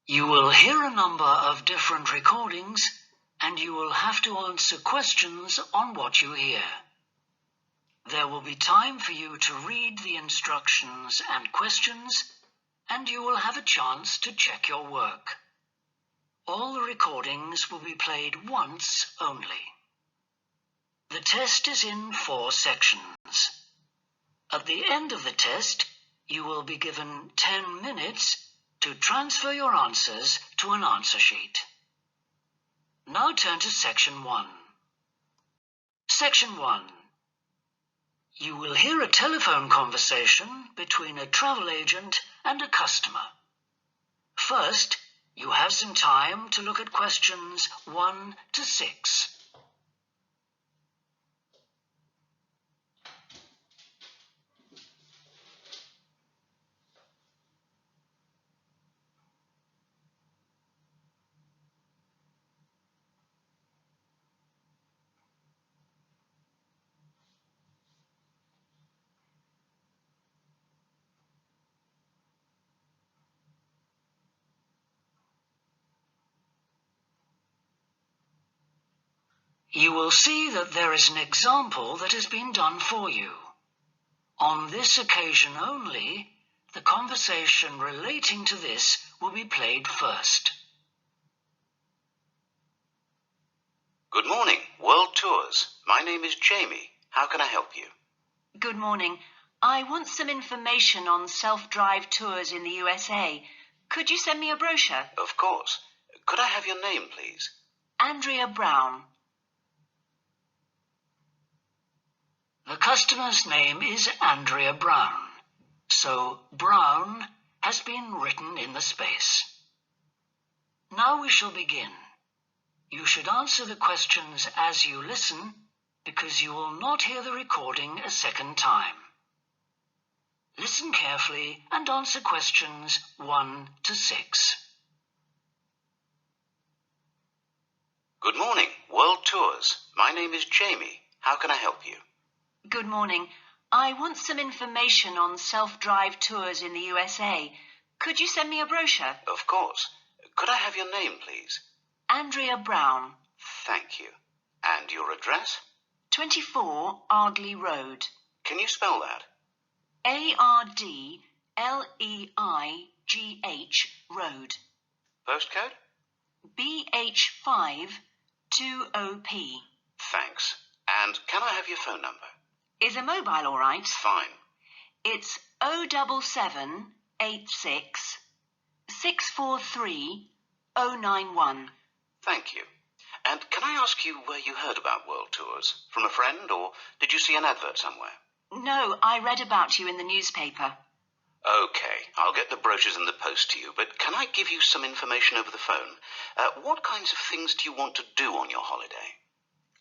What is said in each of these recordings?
You will hear a number of different recordings, and you will have to answer questions on what you hear. There will be time for you to read the instructions and questions, and you will have a chance to check your work. All the recordings will be played once only. The test is in 4 sections. At the end of the test, you will be given 10 minutes to transfer your answers to an answer sheet. Now turn to Section 1. Section 1. You will hear a telephone conversation between a travel agent and a customer. First, you have some time to look at questions 1 to 6. You will see that there is an example that has been done for you. On this occasion only, the conversation relating to this will be played first. Good morning, World Tours. My name is Jamie. How can I help you? Good morning. I want some information on self-drive tours in the USA. Could you send me a brochure? Of course. Could I have your name, please? Andrea Brown. The customer's name is Andrea Brown, so Brown has been written in the space. Now we shall begin. You should answer the questions as you listen, because you will not hear the recording a second time. Listen carefully and answer questions 1 to 6. Good morning, World Tours. My name is Jamie. How can I help you? Good morning. I want some information on self-drive tours in the USA. Could you send me a brochure? Of course. Could I have your name, please? Andrea Brown. Thank you. And your address? 24 Ardley Road. Can you spell that? Ardleigh Road. Postcode? BH5 2OP. Thanks. And can I have your phone number? Is a mobile all right? Fine. It's 07786 643 091. Thank you. And can I ask you where you heard about World Tours? From a friend, or did you see an advert somewhere? No, I read about you in the newspaper. Okay, I'll get the brochures in the post to you, but can I give you some information over the phone? What kinds of things do you want to do on your holiday?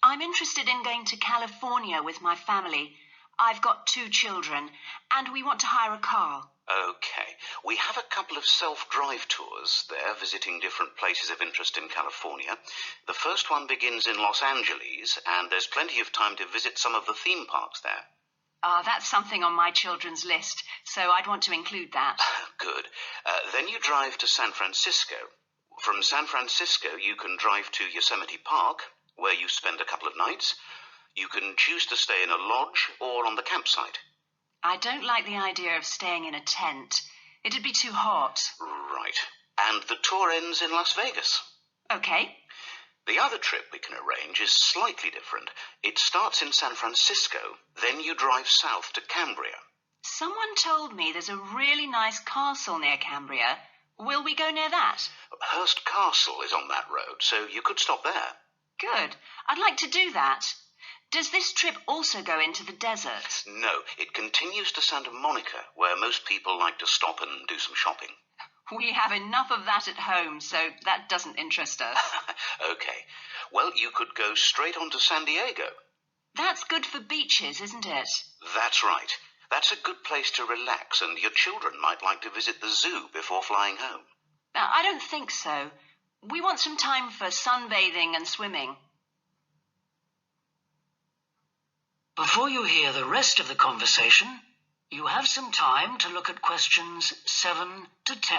I'm interested in going to California with my family. I've got 2 children, and we want to hire a car. Okay. We have a couple of self-drive tours there, visiting different places of interest in California. The first one begins in Los Angeles, and there's plenty of time to visit some of the theme parks there. That's something on my children's list, so I'd want to include that. Good. Then you drive to San Francisco. From San Francisco, you can drive to Yosemite Park, where you spend a couple of nights. You can choose to stay in a lodge or on the campsite. I don't like the idea of staying in a tent. It'd be too hot. Right. And the tour ends in Las Vegas. Okay. The other trip we can arrange is slightly different. It starts in San Francisco, then you drive south to Cambria. Someone told me there's a really nice castle near Cambria. Will we go near that? Hearst Castle is on that road, so you could stop there. Good. I'd like to do that. Does this trip also go into the desert? No, it continues to Santa Monica, where most people like to stop and do some shopping. We have enough of that at home, so that doesn't interest us. Okay. Well, you could go straight on to San Diego. That's good for beaches, isn't it? That's right. That's a good place to relax, and your children might like to visit the zoo before flying home. I don't think so. We want some time for sunbathing and swimming. Before you hear the rest of the conversation, you have some time to look at questions 7 to 10.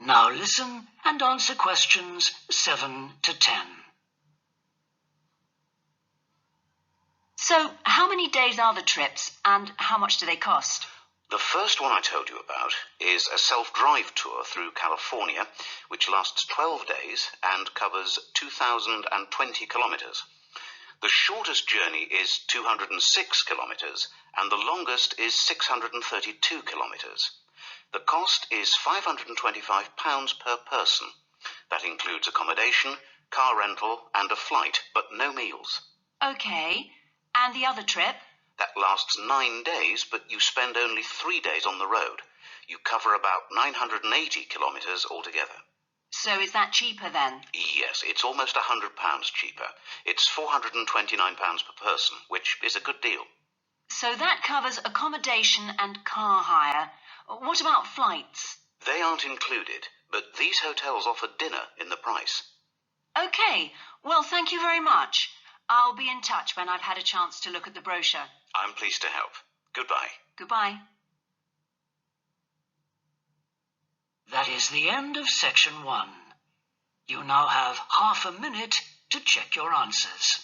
Now listen and answer questions 7 to 10. So, how many days are the trips and how much do they cost? The first one I told you about is a self-drive tour through California, which lasts 12 days and covers 2,020 kilometers. The shortest journey is 206 kilometers, and the longest is 632 kilometers. The cost is £525 per person. That includes accommodation, car rental, and a flight, but no meals. Okay, and the other trip? That lasts 9 days, but you spend only 3 days on the road. You cover about 980 kilometers altogether. So is that cheaper then? Yes, it's almost £100 cheaper. It's £429 per person, which is a good deal. So that covers accommodation and car hire. What about flights? They aren't included, but these hotels offer dinner in the price. Okay, well, thank you very much. I'll be in touch when I've had a chance to look at the brochure. I'm pleased to help. Goodbye. Goodbye. That is the end of section 1. You now have half a minute to check your answers.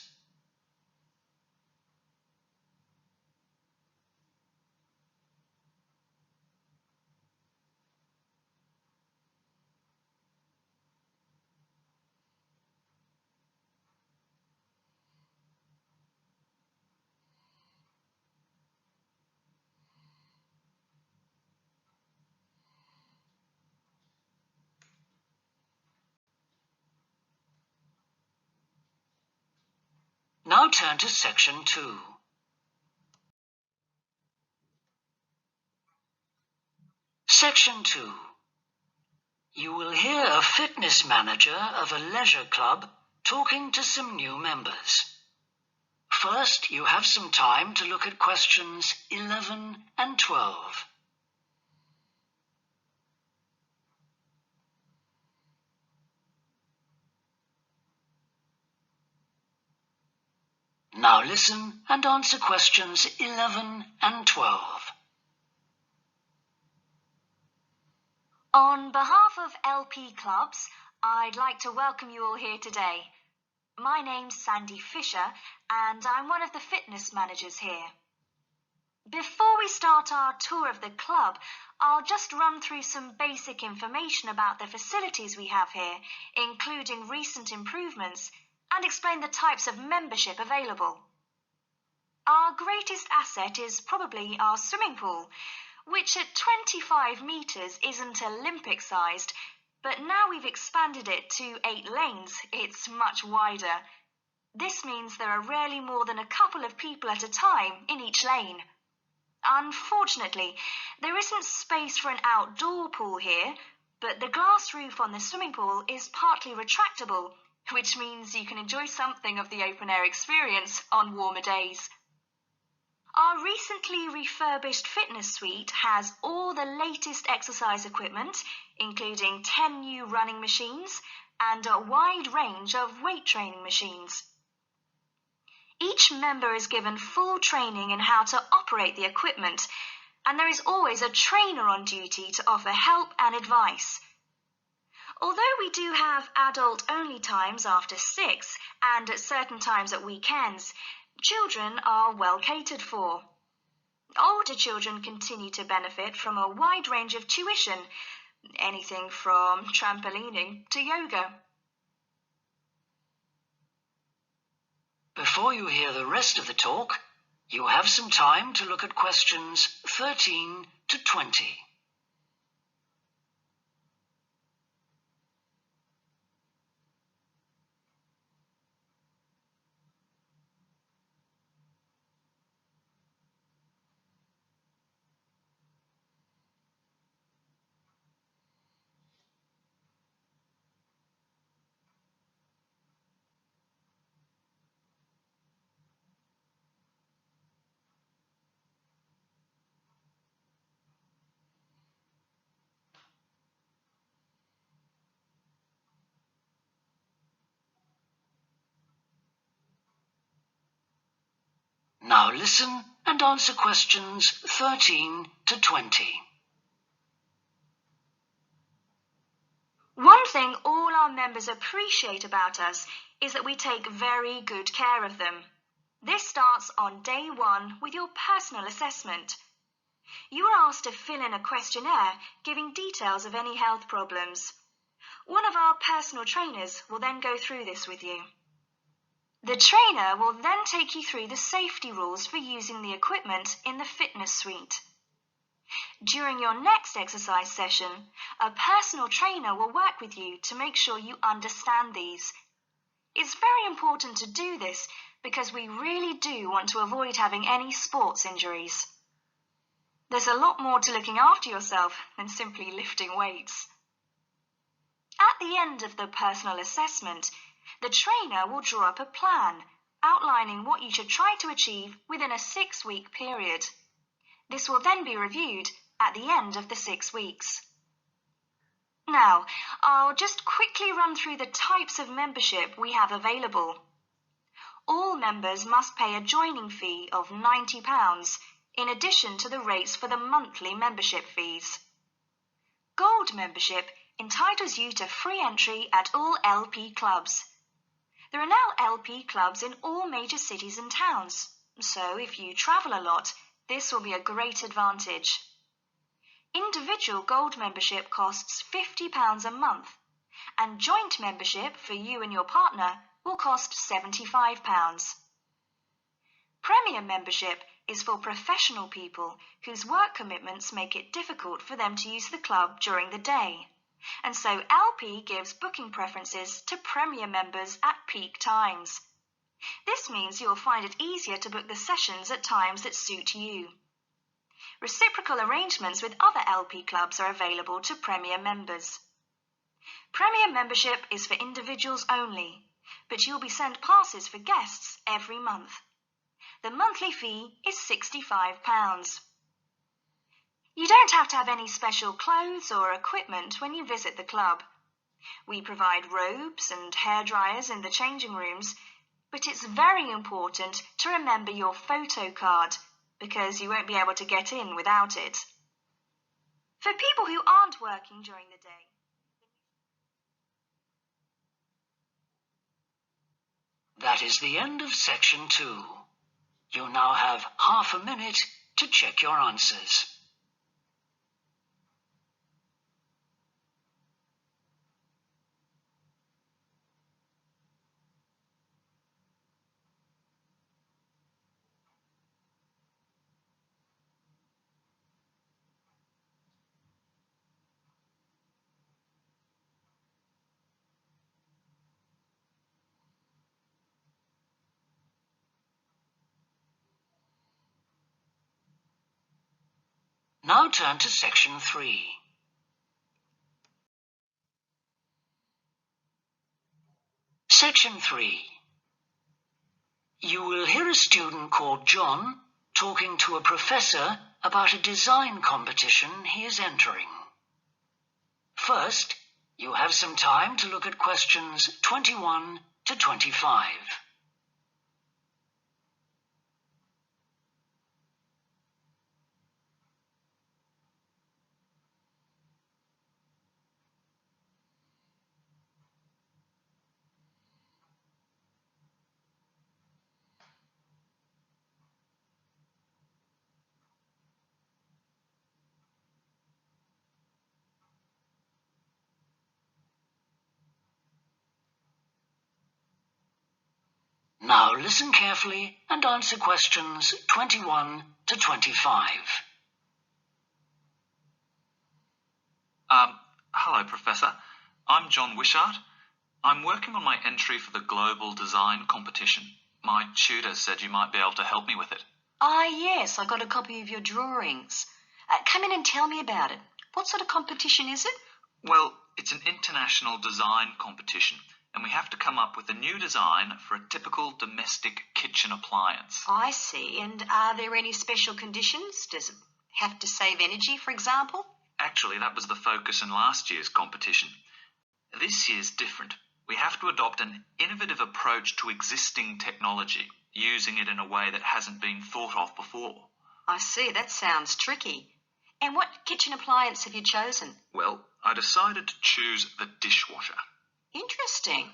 Now turn to section 2. Section 2. You will hear a fitness manager of a leisure club talking to some new members. First, you have some time to look at questions 11 and 12. Now listen and answer questions 11 and 12. On behalf of LP Clubs, I'd like to welcome you all here today. My name's Sandy Fisher, and I'm one of the fitness managers here. Before we start our tour of the club, I'll just run through some basic information about the facilities we have here, including recent improvements, and explain the types of membership available. Our greatest asset is probably our swimming pool, which at 25 metres isn't Olympic-sized, but now we've expanded it to 8 lanes, it's much wider. This means there are rarely more than a couple of people at a time in each lane. Unfortunately, there isn't space for an outdoor pool here, but the glass roof on the swimming pool is partly retractable, which means you can enjoy something of the open-air experience on warmer days. Our recently refurbished fitness suite has all the latest exercise equipment, including 10 new running machines and a wide range of weight training machines. Each member is given full training in how to operate the equipment, and there is always a trainer on duty to offer help and advice. Although we do have adult-only times after 6 and at certain times at weekends, children are well catered for. Older children continue to benefit from a wide range of tuition, anything from trampolining to yoga. Before you hear the rest of the talk, you have some time to look at questions 13 to 20. Now listen and answer questions 13 to 20. thing all our members appreciate about us is that we take very good care of them. This starts on day 1 with your personal assessment. You are asked to fill in a questionnaire giving details of any health problems. One of our personal trainers will then go through this with you. The trainer will then take you through the safety rules for using the equipment in the fitness suite. During your next exercise session, a personal trainer will work with you to make sure you understand these. It's very important to do this because we really do want to avoid having any sports injuries. There's a lot more to looking after yourself than simply lifting weights. At the end of the personal assessment, the trainer will draw up a plan outlining what you should try to achieve within a 6-week period. This will then be reviewed at the end of the 6 weeks. Now, I'll just quickly run through the types of membership we have available. All members must pay a joining fee of £90 in addition to the rates for the monthly membership fees. Gold membership entitles you to free entry at all LP clubs. There are now LP clubs in all major cities and towns, so if you travel a lot, this will be a great advantage. Individual gold membership costs £50 a month, and joint membership for you and your partner will cost £75. Premium membership is for professional people whose work commitments make it difficult for them to use the club during the day, and so LP gives booking preferences to premium members at peak times. This means you'll find it easier to book the sessions at times that suit you. Reciprocal arrangements with other LP clubs are available to premium members. Premium membership is for individuals only, but you'll be sent passes for guests every month. The monthly fee is £65. You don't have to have any special clothes or equipment when you visit the club. We provide robes and hair dryers in the changing rooms, but it's very important to remember your photo card because you won't be able to get in without it. For people who aren't working during the day, That is the end of section 2. You now have half a minute to check your answers. Now turn to section 3. Section 3. You will hear a student called John talking to a professor about a design competition he is entering. First, you have some time to look at questions 21 to 25. Now listen carefully and answer questions 21 to 25. Hello, Professor. I'm John Wishart. I'm working on my entry for the Global Design Competition. My tutor said you might be able to help me with it. Ah, yes, I got a copy of your drawings. Come in and tell me about it. What sort of competition is it? Well, it's an international design competition, and we have to come up with a new design for a typical domestic kitchen appliance. I see. And are there any special conditions? Does it have to save energy, for example? Actually, that was the focus in last year's competition. This year's different. We have to adopt an innovative approach to existing technology, using it in a way that hasn't been thought of before. I see. That sounds tricky. And what kitchen appliance have you chosen? Well, I decided to choose the dishwasher. Interesting.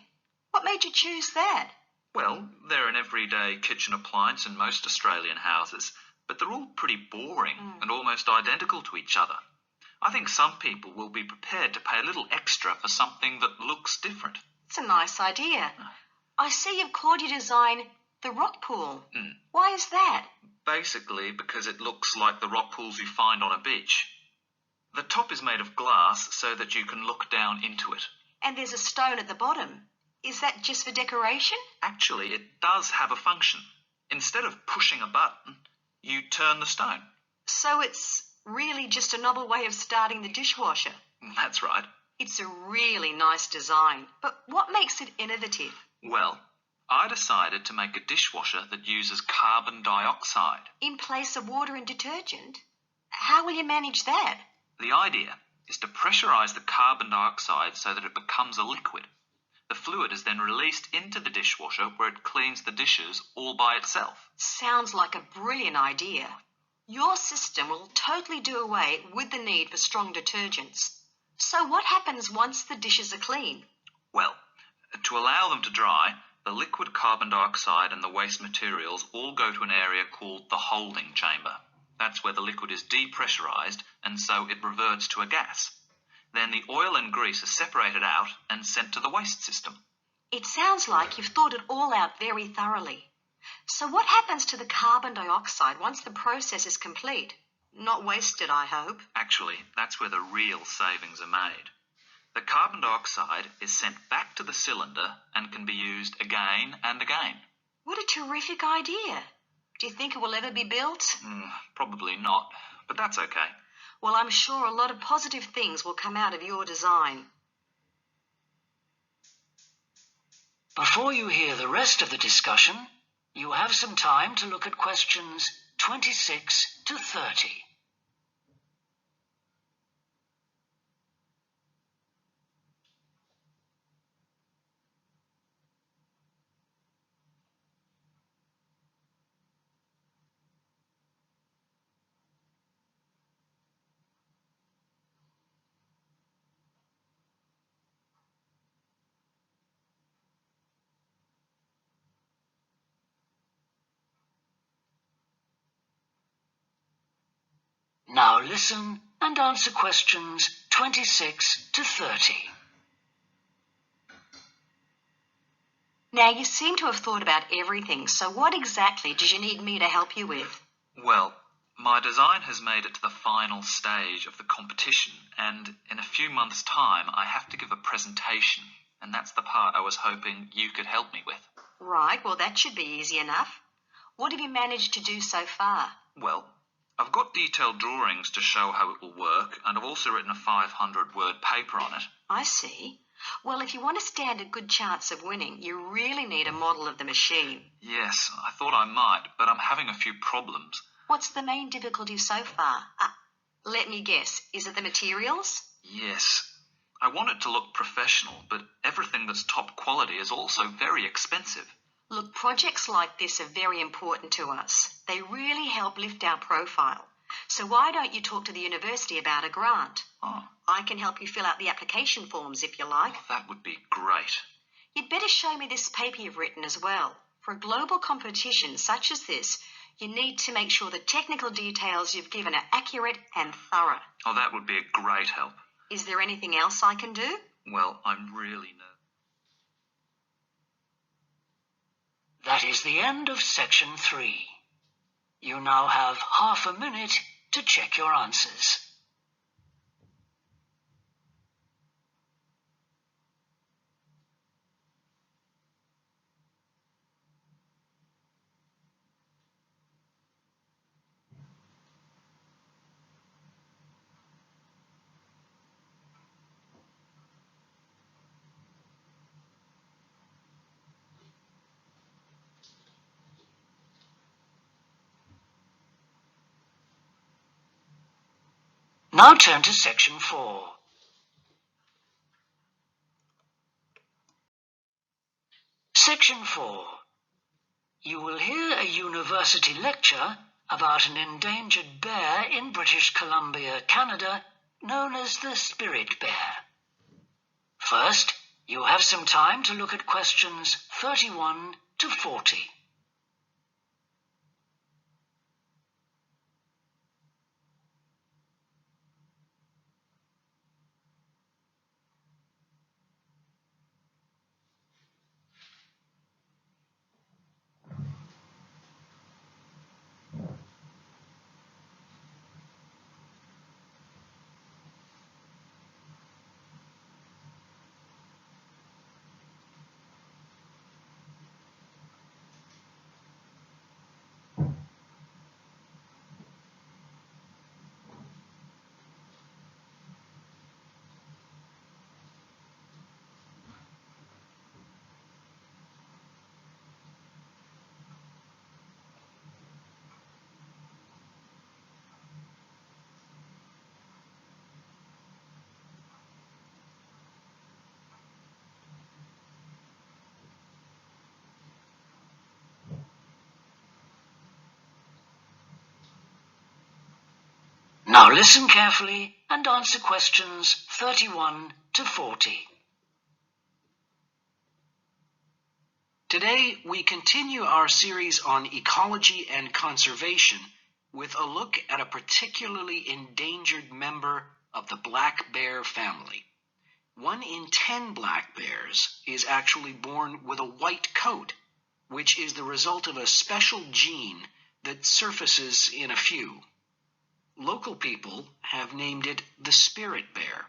What made you choose that? Well, they're an everyday kitchen appliance in most Australian houses, but they're all pretty boring and almost identical to each other. I think some people will be prepared to pay a little extra for something that looks different. It's a nice idea. I see you've called your design the rock pool. Why is that? Basically because it looks like the rock pools you find on a beach. The top is made of glass so that you can look down into it. And there's a stone at the bottom. Is that just for decoration? Actually, it does have a function. Instead of pushing a button, you turn the stone. So it's really just a novel way of starting the dishwasher. That's right. It's a really nice design, but what makes it innovative? Well, I decided to make a dishwasher that uses carbon dioxide. In place of water and detergent? How will you manage that? The idea is to pressurize the carbon dioxide so that it becomes a liquid. The fluid is then released into the dishwasher where it cleans the dishes all by itself. Sounds like a brilliant idea. Your system will totally do away with the need for strong detergents. So what happens once the dishes are clean? Well, to allow them to dry, the liquid carbon dioxide and the waste materials all go to an area called the holding chamber. That's where the liquid is depressurized and so it reverts to a gas. Then the oil and grease are separated out and sent to the waste system. It sounds like you've thought it all out very thoroughly. So what happens to the carbon dioxide once the process is complete? Not wasted, I hope. Actually, that's where the real savings are made. The carbon dioxide is sent back to the cylinder and can be used again and again. What a terrific idea. Do you think it will ever be built? Probably not, but that's okay. Well, I'm sure a lot of positive things will come out of your design. Before you hear the rest of the discussion, you have some time to look at questions 26 to 30. Now listen and answer questions 26 to 30. Now, you seem to have thought about everything, so what exactly did you need me to help you with? Well, my design has made it to the final stage of the competition, and in a few months' time I have to give a presentation, and that's the part I was hoping you could help me with. Right, well, that should be easy enough. What have you managed to do so far? Well, I've got detailed drawings to show how it will work, and I've also written a 500-word paper on it. I see. Well, if you want to stand a good chance of winning, you really need a model of the machine. Yes, I thought I might, but I'm having a few problems. What's the main difficulty so far? Let me guess. Is it the materials? Yes. I want it to look professional, but everything that's top quality is also very expensive. Look, projects like this are very important to us. They really help lift our profile. So why don't you talk to the university about a grant? Oh, I can help you fill out the application forms if you like. that would be great. You'd better show me this paper you've written as well. For a global competition such as this, you need to make sure the technical details you've given are accurate and thorough. Oh, that would be a great help. Is there anything else I can do? Well, I'm really nervous. That is the end of section 3. You now have half a minute to check your answers. Now turn to section 4. Section 4. You will hear a university lecture about an endangered bear in British Columbia, Canada, known as the spirit bear. First, you have some time to look at questions 31 to 40. Now listen carefully and answer questions 31 to 40. Today we continue our series on ecology and conservation with a look at a particularly endangered member of the black bear family. 1 in 10 black bears is actually born with a white coat, which is the result of a special gene that surfaces in a few. Local people have named it the spirit bear,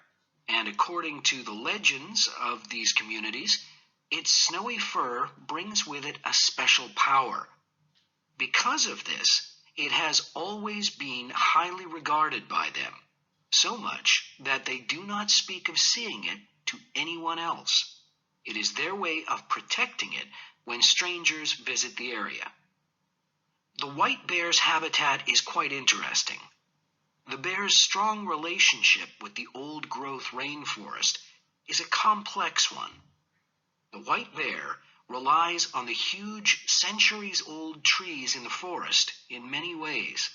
and according to the legends of these communities, its snowy fur brings with it a special power. Because of this, it has always been highly regarded by them, so much that they do not speak of seeing it to anyone else. It is their way of protecting it when strangers visit the area. The white bear's habitat is quite interesting. The bear's strong relationship with the old-growth rainforest is a complex one. The white bear relies on the huge centuries-old trees in the forest in many ways.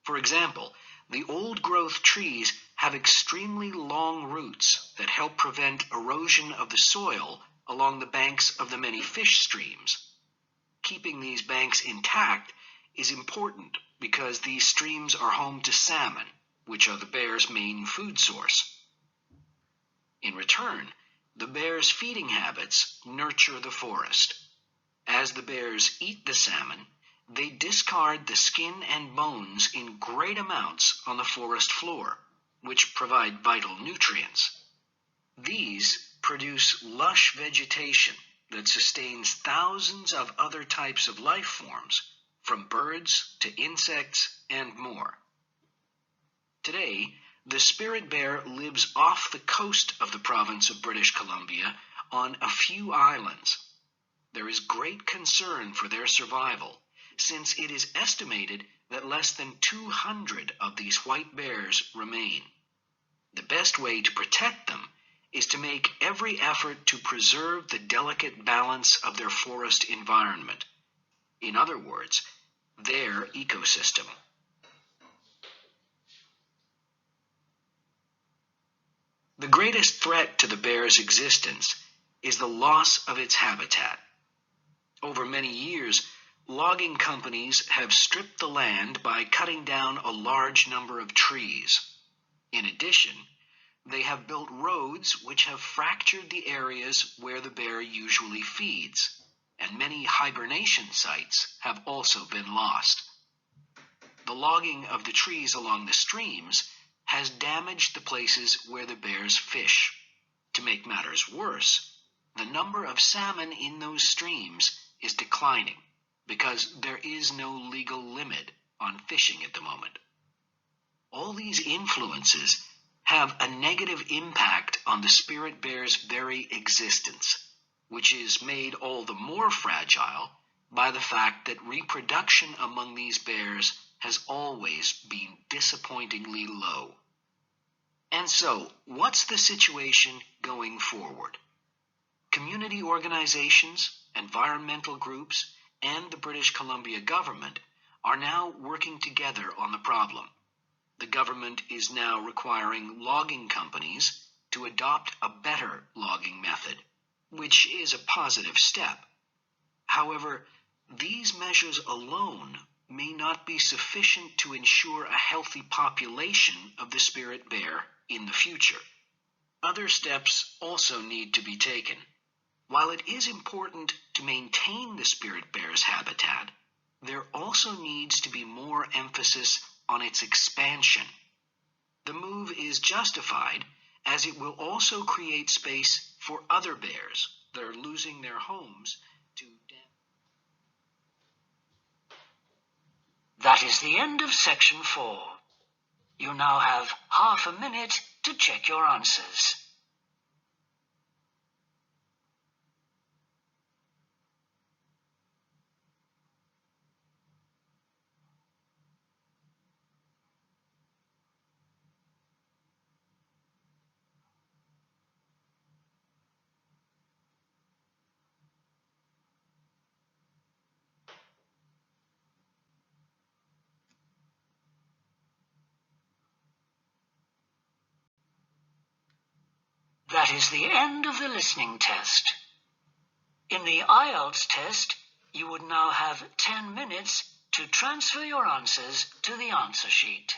For example, the old-growth trees have extremely long roots that help prevent erosion of the soil along the banks of the many fish streams. Keeping these banks intact is important because these streams are home to salmon, which are the bear's main food source. In return, the bear's feeding habits nurture the forest. As the bears eat the salmon, they discard the skin and bones in great amounts on the forest floor, which provide vital nutrients. These produce lush vegetation that sustains thousands of other types of life forms, from birds to insects and more. Today, the spirit bear lives off the coast of the province of British Columbia on a few islands. There is great concern for their survival, since it is estimated that less than 200 of these white bears remain. The best way to protect them is to make every effort to preserve the delicate balance of their forest environment. In other words, their ecosystem. The greatest threat to the bear's existence is the loss of its habitat. Over many years, logging companies have stripped the land by cutting down a large number of trees. In addition, they have built roads which have fractured the areas where the bear usually feeds, and many hibernation sites have also been lost. The logging of the trees along the streams has damaged the places where the bears fish. To make matters worse, the number of salmon in those streams is declining because there is no legal limit on fishing at the moment. All these influences have a negative impact on the spirit bear's very existence, which is made all the more fragile by the fact that reproduction among these bears has always been disappointingly low. And so, what's the situation going forward? Community organizations, environmental groups, and the British Columbia government are now working together on the problem. The government is now requiring logging companies to adopt a better logging method, which is a positive step. However, these measures alone may not be sufficient to ensure a healthy population of the spirit bear in the future. Other steps also need to be taken. While it is important to maintain the spirit bear's habitat, there also needs to be more emphasis on its expansion. The move is justified as it will also create space for other bears that are losing their homes to That is the end of section 4. You now have half a minute to check your answers. That is the end of the listening test. In the Ielts test, you would now have 10 minutes to transfer your answers to the answer sheet.